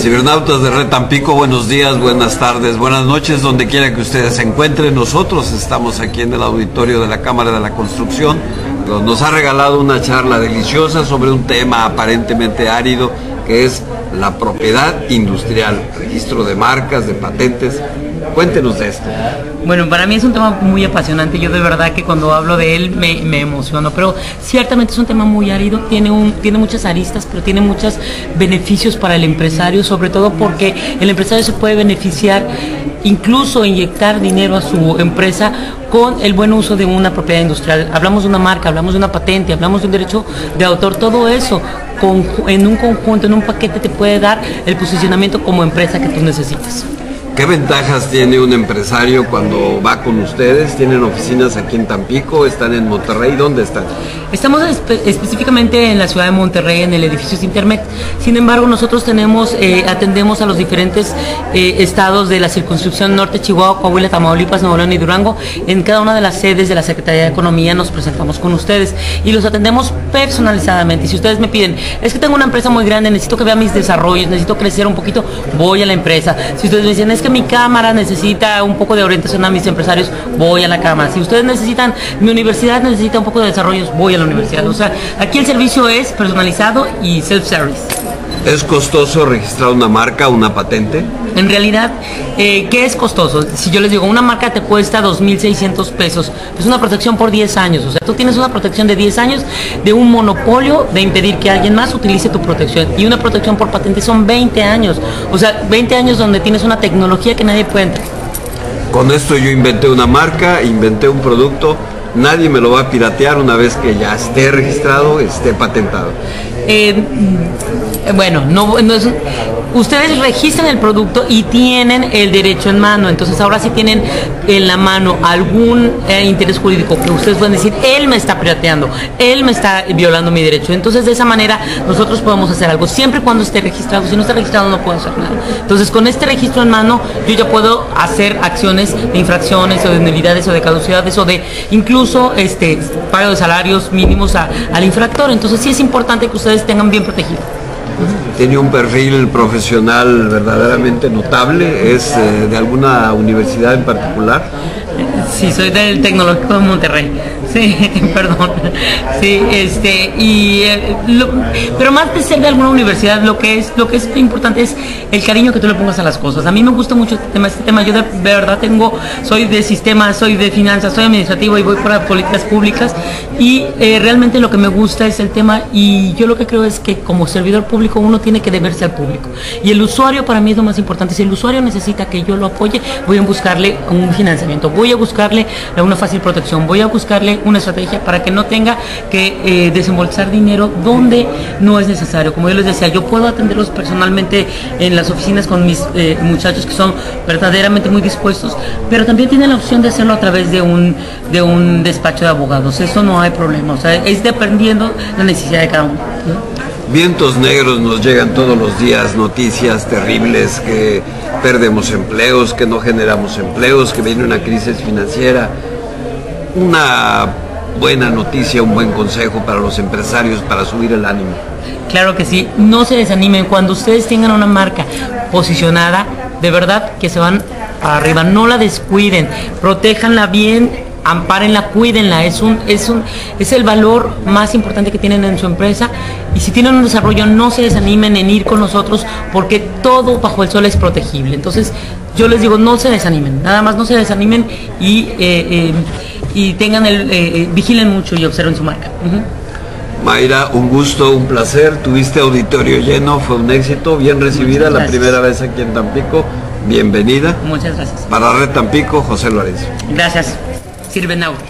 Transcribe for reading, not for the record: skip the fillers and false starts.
Cibernautas de Red Tampico, buenos días, buenas tardes, buenas noches, donde quiera que ustedes se encuentren. Nosotros estamos aquí en el auditorio de la Cámara de la Construcción, donde nos ha regalado una charla deliciosa sobre un tema aparentemente árido, que es la propiedad industrial, registro de marcas, de patentes. Cuéntenos de esto. Bueno, para mí es un tema muy apasionante. Yo de verdad que cuando hablo de él me emociono, pero ciertamente es un tema muy árido, tiene muchas aristas, pero tiene muchos beneficios para el empresario, sobre todo porque el empresario se puede beneficiar, incluso inyectar dinero a su empresa con el buen uso de una propiedad industrial. Hablamos de una marca, hablamos de una patente, hablamos de un derecho de autor, todo eso en un conjunto, en un paquete, te puede dar el posicionamiento como empresa que tú necesitas. ¿Qué ventajas tiene un empresario cuando va con ustedes? ¿Tienen oficinas aquí en Tampico? ¿Están en Monterrey? ¿Dónde están? Estamos específicamente en la ciudad de Monterrey, en el edificio Sintermex. Sin embargo, nosotros atendemos a los diferentes estados de la circunscripción norte, Chihuahua, Coahuila, Tamaulipas, Nuevo León y Durango. En cada una de las sedes de la Secretaría de Economía nos presentamos con ustedes y los atendemos personalizadamente. Y si ustedes me piden, es que tengo una empresa muy grande, necesito que vea mis desarrollos, necesito crecer un poquito, voy a la empresa. Si ustedes me dicen, es que mi cámara necesita un poco de orientación a mis empresarios, voy a la cámara. Si ustedes necesitan, mi universidad necesita un poco de desarrollos, voy a la universidad. O sea, aquí el servicio es personalizado y self-service. ¿Es costoso registrar una marca, una patente? En realidad, ¿qué es costoso? Si yo les digo, una marca te cuesta 2,600 pesos, es una protección por 10 años. O sea, tú tienes una protección de 10 años de un monopolio de impedir que alguien más utilice tu protección. Y una protección por patente son 20 años. O sea, 20 años donde tienes una tecnología que nadie puede entrar. Con esto yo inventé una marca, inventé un producto. Nadie me lo va a piratear una vez que ya esté registrado, esté patentado. Bueno, no es, ustedes registran el producto y tienen el derecho en mano. Entonces ahora sí tienen en la mano algún interés jurídico que ustedes pueden decir, él me está pirateando, él me está violando mi derecho. Entonces de esa manera nosotros podemos hacer algo, siempre y cuando esté registrado. Si no está registrado no puedo hacer nada. Entonces con este registro en mano yo ya puedo hacer acciones de infracciones o de nulidades o de caducidades o de incluso pago de salarios mínimos al infractor. Entonces sí es importante que ustedes tengan bien protegido. Tiene un perfil profesional verdaderamente notable. ¿Es de alguna universidad en particular? Sí, soy del Tecnológico de Monterrey. Sí, perdón. Sí, pero más de ser de alguna universidad, lo que es importante es el cariño que tú le pongas a las cosas. A mí me gusta mucho este tema. Yo de verdad soy de sistemas, soy de finanzas, soy administrativo y voy para políticas públicas y realmente lo que me gusta es el tema, y yo lo que creo es que como servidor público uno tiene que deberse al público. Y el usuario para mí es lo más importante. Si el usuario necesita que yo lo apoye, voy a buscarle un financiamiento, voy a buscarle una fácil protección, voy a buscarle una estrategia para que no tenga que desembolsar dinero donde no es necesario. Como yo les decía, yo puedo atenderlos personalmente en las oficinas con mis muchachos que son verdaderamente muy dispuestos, pero también tienen la opción de hacerlo a través de un despacho de abogados. Eso no hay problema, o sea, es dependiendo la necesidad de cada uno, ¿no? Vientos negros nos llegan todos los días, noticias terribles, que perdemos empleos, que no generamos empleos, que viene una crisis financiera. Una buena noticia, un buen consejo para los empresarios para subir el ánimo. Claro que sí, no se desanimen. Cuando ustedes tengan una marca posicionada, de verdad que se van para arriba, no la descuiden, protéjanla bien, ampárenla, cuídenla. Es el valor más importante que tienen en su empresa. Y si tienen un desarrollo, no se desanimen en ir con nosotros, porque todo bajo el sol es protegible. Entonces yo les digo, no se desanimen, nada más no se desanimen y tengan vigilen mucho y observen su marca. Mayra, un gusto, un placer. Tuviste auditorio lleno, fue un éxito, bien recibida, la primera vez aquí en Tampico. Bienvenida. Muchas gracias. Para Red Tampico, José Lorenzo. Gracias. Cibernautas.